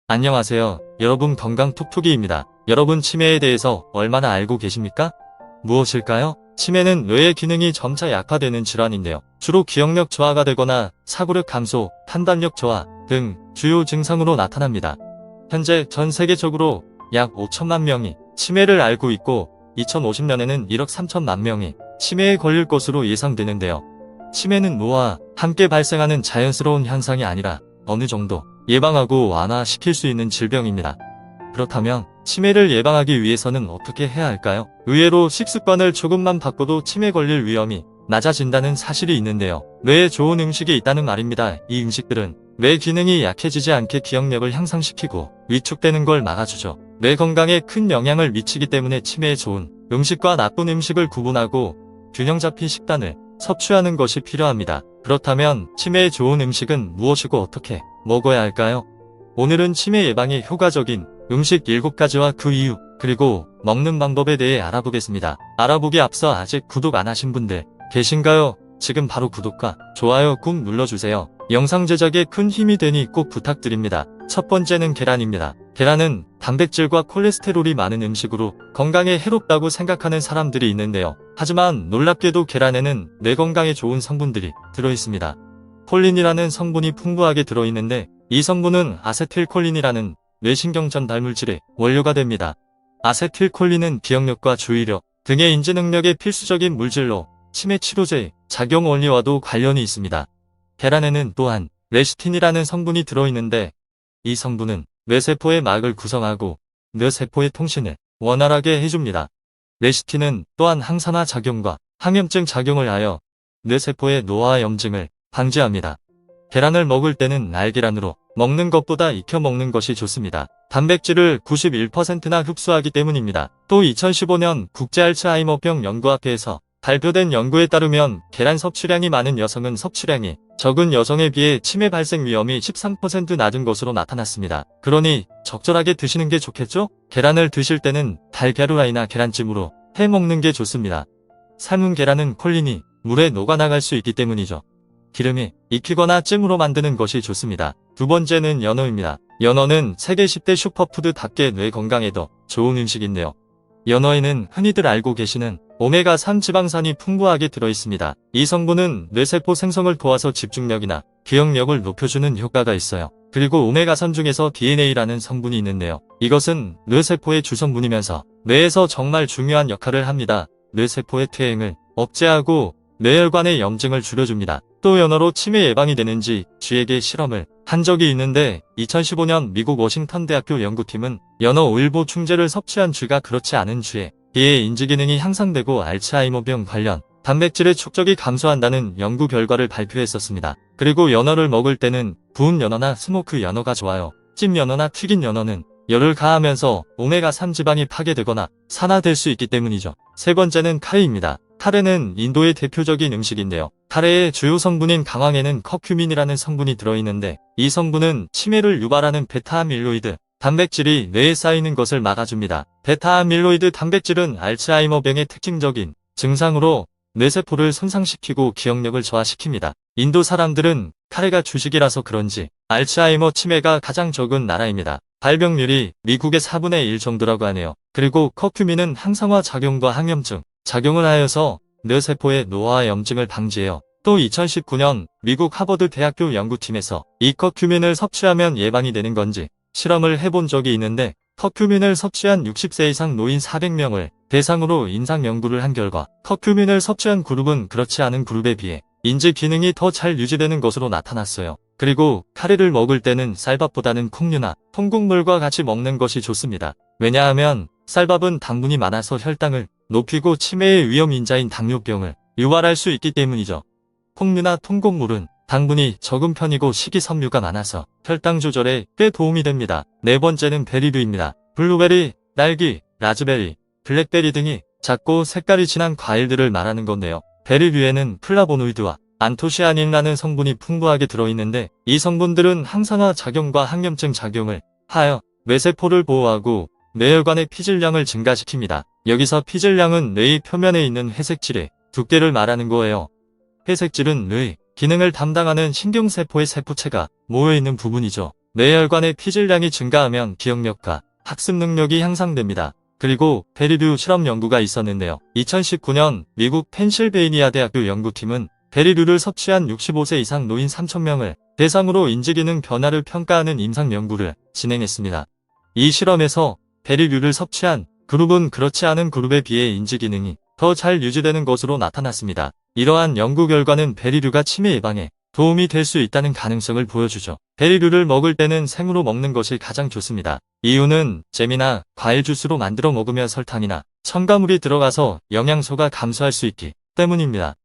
안녕하세요. 여러분 건강 톡톡이입니다. 여러분 치매에 대해서 얼마나 알고 계십니까? 무엇일까요? 치매는 뇌의 기능이 점차 약화되는 질환인데요. 주로 기억력 저하가 되거나 사고력 감소, 판단력 저하 등 주요 증상으로 나타납니다. 현재 전 세계적으로 약 5천만 명이 치매를 앓고 있고 2050년에는 1억 3천만 명이 치매에 걸릴 것으로 예상되는데요. 치매는 노화와 함께 발생하는 자연스러운 현상이 아니라 어느 정도 예방하고 완화시킬 수 있는 질병입니다. 그렇다면 치매를 예방하기 위해서는 어떻게 해야 할까요? 의외로 식습관을 조금만 바꿔도 치매 걸릴 위험이 낮아진다는 사실이 있는데요. 뇌에 좋은 음식이 있다는 말입니다. 이 음식들은 뇌 기능이 약해지지 않게 기억력을 향상시키고 위축되는 걸 막아주죠. 뇌 건강에 큰 영향을 미치기 때문에 치매에 좋은 음식과 나쁜 음식을 구분하고 균형 잡힌 식단을 섭취하는 것이 필요합니다. 그렇다면 치매에 좋은 음식은 무엇이고 어떻게 먹어야 할까요? 오늘은 치매 예방에 효과적인 음식 7가지와 그 이유, 그리고 먹는 방법에 대해 알아보겠습니다. 알아보기 앞서 아직 구독 안 하신 분들 계신가요? 지금 바로 구독과 좋아요 꾹 눌러주세요. 영상 제작에 큰 힘이 되니 꼭 부탁드립니다. 첫 번째는 계란입니다. 계란은 단백질과 콜레스테롤이 많은 음식으로 건강에 해롭다고 생각하는 사람들이 있는데요. 하지만 놀랍게도 계란에는 뇌 건강에 좋은 성분들이 들어있습니다. 콜린이라는 성분이 풍부하게 들어있는데 이 성분은 아세틸콜린이라는 뇌신경 전달물질의 원료가 됩니다. 아세틸콜린은 기억력과 주의력 등의 인지 능력에 필수적인 물질로 치매 치료제의 작용 원리와도 관련이 있습니다. 계란에는 또한 레시틴이라는 성분이 들어있는데 이 성분은 뇌세포의 막을 구성하고 뇌세포의 통신을 원활하게 해줍니다. 레시틴은 또한 항산화 작용과 항염증 작용을 하여 뇌세포의 노화 염증을 방지합니다. 계란을 먹을 때는 날계란으로 먹는 것보다 익혀 먹는 것이 좋습니다. 단백질을 91%나 흡수하기 때문입니다. 또 2015년 국제 알츠하이머병 연구학회에서 발표된 연구에 따르면 계란 섭취량이 많은 여성은 섭취량이 적은 여성에 비해 치매 발생 위험이 13% 낮은 것으로 나타났습니다. 그러니 적절하게 드시는 게 좋겠죠? 계란을 드실 때는 달걀후라이나 계란찜으로 해 먹는 게 좋습니다. 삶은 계란은 콜린이 물에 녹아나갈 수 있기 때문이죠. 기름이 익히거나 찜으로 만드는 것이 좋습니다. 두 번째는 연어입니다. 연어는 세계 10대 슈퍼푸드답게 뇌 건강에도 좋은 음식인데요. 연어에는 흔히들 알고 계시는 오메가3 지방산이 풍부하게 들어있습니다. 이 성분은 뇌세포 생성을 도와서 집중력이나 기억력을 높여주는 효과가 있어요. 그리고 오메가3 중에서 DNA라는 성분이 있는데요. 이것은 뇌세포의 주성분이면서 뇌에서 정말 중요한 역할을 합니다. 뇌세포의 퇴행을 억제하고 뇌혈관의 염증을 줄여줍니다. 또 연어로 치매 예방이 되는지 쥐에게 실험을 한 적이 있는데 2015년 미국 워싱턴 대학교 연구팀은 연어 오일보 충제를 섭취한 쥐가 그렇지 않은 쥐에 비해 인지기능이 향상되고 알츠하이머병 관련 단백질의 축적이 감소한다는 연구 결과를 발표했었습니다. 그리고 연어를 먹을 때는 구운 연어나 스모크 연어가 좋아요. 찜 연어나 튀긴 연어는 열을 가하면서 오메가3 지방이 파괴되거나 산화될 수 있기 때문이죠. 세 번째는 카레입니다. 카레는 인도의 대표적인 음식인데요. 카레의 주요 성분인 강황에는 커큐민이라는 성분이 들어있는데 이 성분은 치매를 유발하는 베타아밀로이드 단백질이 뇌에 쌓이는 것을 막아줍니다. 베타아밀로이드 단백질은 알츠하이머병의 특징적인 증상으로 뇌세포를 손상시키고 기억력을 저하시킵니다. 인도 사람들은 카레가 주식이라서 그런지 알츠하이머 치매가 가장 적은 나라입니다. 발병률이 미국의 4분의 1 정도라고 하네요. 그리고 커큐민은 항산화 작용과 항염증 작용을 하여서 뇌세포의 노화 염증을 방지해요. 또 2019년 미국 하버드 대학교 연구팀에서 이 커큐민을 섭취하면 예방이 되는 건지 실험을 해본 적이 있는데 커큐민을 섭취한 60세 이상 노인 400명을 대상으로 임상 연구를 한 결과 커큐민을 섭취한 그룹은 그렇지 않은 그룹에 비해 인지 기능이 더 잘 유지되는 것으로 나타났어요. 그리고 카레를 먹을 때는 쌀밥보다는 콩류나 통곡물과 같이 먹는 것이 좋습니다. 왜냐하면 쌀밥은 당분이 많아서 혈당을 높이고 치매의 위험 인자인 당뇨병을 유발할 수 있기 때문이죠. 콩류나 통곡물은 당분이 적은 편이고 식이섬유가 많아서 혈당 조절에 꽤 도움이 됩니다. 네 번째는 베리류입니다. 블루베리, 딸기, 라즈베리, 블랙베리 등이 작고 색깔이 진한 과일들을 말하는 건데요. 베리류에는 플라보노이드와 안토시아닌이라는 성분이 풍부하게 들어있는데 이 성분들은 항산화 작용과 항염증 작용을 하여 뇌세포를 보호하고 뇌혈관의 피질량을 증가시킵니다. 여기서 피질량은 뇌의 표면에 있는 회색질의 두께를 말하는 거예요. 회색질은 뇌의 기능을 담당하는 신경세포의 세포체가 모여있는 부분이죠. 뇌혈관의 피질량이 증가하면 기억력과 학습 능력이 향상됩니다. 그리고 베리류 실험 연구가 있었는데요. 2019년 미국 펜실베이니아 대학교 연구팀은 베리류를 섭취한 65세 이상 노인 3,000명을 대상으로 인지기능 변화를 평가하는 임상 연구를 진행했습니다. 이 실험에서 베리류를 섭취한 그룹은 그렇지 않은 그룹에 비해 인지기능이 더 잘 유지되는 것으로 나타났습니다. 이러한 연구 결과는 베리류가 치매 예방에 도움이 될 수 있다는 가능성을 보여주죠. 베리류를 먹을 때는 생으로 먹는 것이 가장 좋습니다. 이유는 잼이나 과일 주스로 만들어 먹으면 설탕이나 첨가물이 들어가서 영양소가 감소할 수 있기 때문입니다.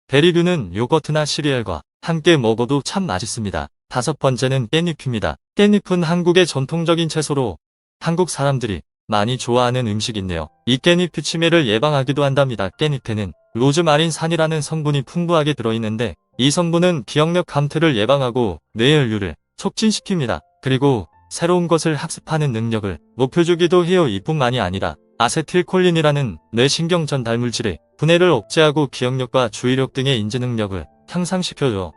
베리류는 요거트나 시리얼과 함께 먹어도 참 맛있습니다. 다섯 번째는 깻잎입니다. 깻잎은 한국의 전통적인 채소로 한국 사람들이 많이 좋아하는 음식인데요. 이 깻잎이 치매를 예방하기도 한답니다. 깻잎에는 로즈마린산이라는 성분이 풍부하게 들어있는데 이 성분은 기억력 감퇴를 예방하고 뇌혈류를 촉진시킵니다. 그리고 새로운 것을 학습하는 능력을 높여주기도 해요. 이뿐만이 아니라 아세틸콜린이라는 뇌신경 전달 물질의 분해를 억제하고 기억력과 주의력 등의 인지 능력을 향상시켜줘.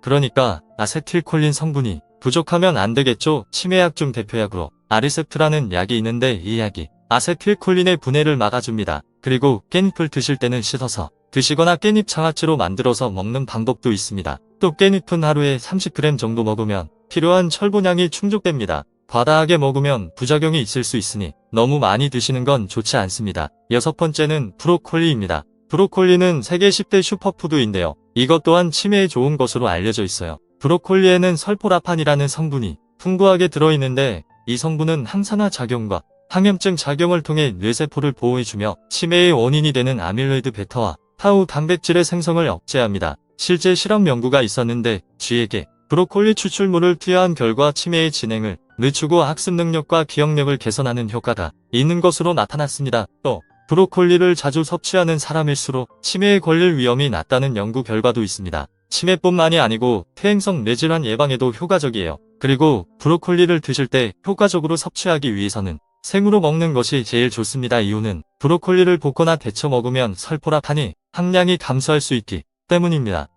그러니까 아세틸콜린 성분이 부족하면 안 되겠죠. 치매약 중 대표약으로 아리셉트라는 약이 있는데 이 약이 아세틸콜린의 분해를 막아줍니다. 그리고 깻잎을 드실 때는 씻어서 드시거나 깻잎 장아찌로 만들어서 먹는 방법도 있습니다. 또 깻잎은 하루에 30g 정도 먹으면 필요한 철분량이 충족됩니다. 과다하게 먹으면 부작용이 있을 수 있으니 너무 많이 드시는 건 좋지 않습니다. 여섯 번째는 브로콜리입니다. 브로콜리는 세계 10대 슈퍼푸드인데요. 이것 또한 치매에 좋은 것으로 알려져 있어요. 브로콜리에는 설포라판이라는 성분이 풍부하게 들어있는데 이 성분은 항산화 작용과 항염증 작용을 통해 뇌세포를 보호해주며 치매의 원인이 되는 아밀로이드 베타와 타우 단백질의 생성을 억제합니다. 실제 실험 연구가 있었는데 쥐에게 브로콜리 추출물을 투여한 결과 치매의 진행을 늦추고 학습 능력과 기억력을 개선하는 효과가 있는 것으로 나타났습니다. 또 브로콜리를 자주 섭취하는 사람일수록 치매에 걸릴 위험이 낮다는 연구 결과도 있습니다. 치매뿐만이 아니고 퇴행성 뇌질환 예방에도 효과적이에요. 그리고 브로콜리를 드실 때 효과적으로 섭취하기 위해서는 생으로 먹는 것이 제일 좋습니다. 이유는 브로콜리를 볶거나 데쳐 먹으면 설포라판이 함량이 감소할 수 있기 때문입니다.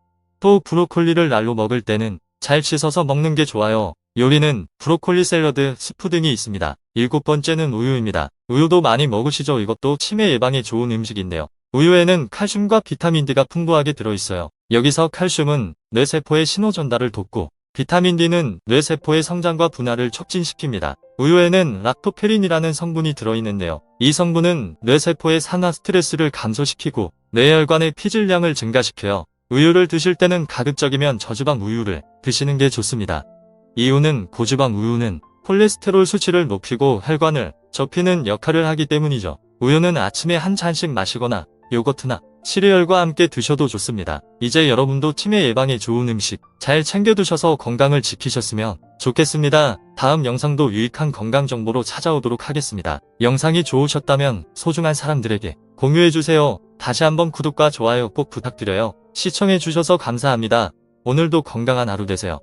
또 브로콜리를 날로 먹을 때는 잘 씻어서 먹는 게 좋아요. 요리는 브로콜리 샐러드, 스프 등이 있습니다. 일곱 번째는 우유입니다. 우유도 많이 먹으시죠? 이것도 치매 예방에 좋은 음식인데요. 우유에는 칼슘과 비타민 D가 풍부하게 들어있어요. 여기서 칼슘은 뇌세포의 신호 전달을 돕고 비타민 D는 뇌세포의 성장과 분할을 촉진시킵니다. 우유에는 락토페린이라는 성분이 들어있는데요. 이 성분은 뇌세포의 산화 스트레스를 감소시키고 뇌혈관의 피질량을 증가시켜요. 우유를 드실 때는 가급적이면 저지방 우유를 드시는 게 좋습니다. 이유는 고지방 우유는 콜레스테롤 수치를 높이고 혈관을 좁히는 역할을 하기 때문이죠. 우유는 아침에 한 잔씩 마시거나 요거트나 시리얼과 함께 드셔도 좋습니다. 이제 여러분도 치매 예방에 좋은 음식 잘 챙겨 드셔서 건강을 지키셨으면 좋겠습니다. 다음 영상도 유익한 건강 정보로 찾아오도록 하겠습니다. 영상이 좋으셨다면 소중한 사람들에게 공유해주세요. 다시 한번 구독과 좋아요 꼭 부탁드려요. 시청해주셔서 감사합니다. 오늘도 건강한 하루 되세요.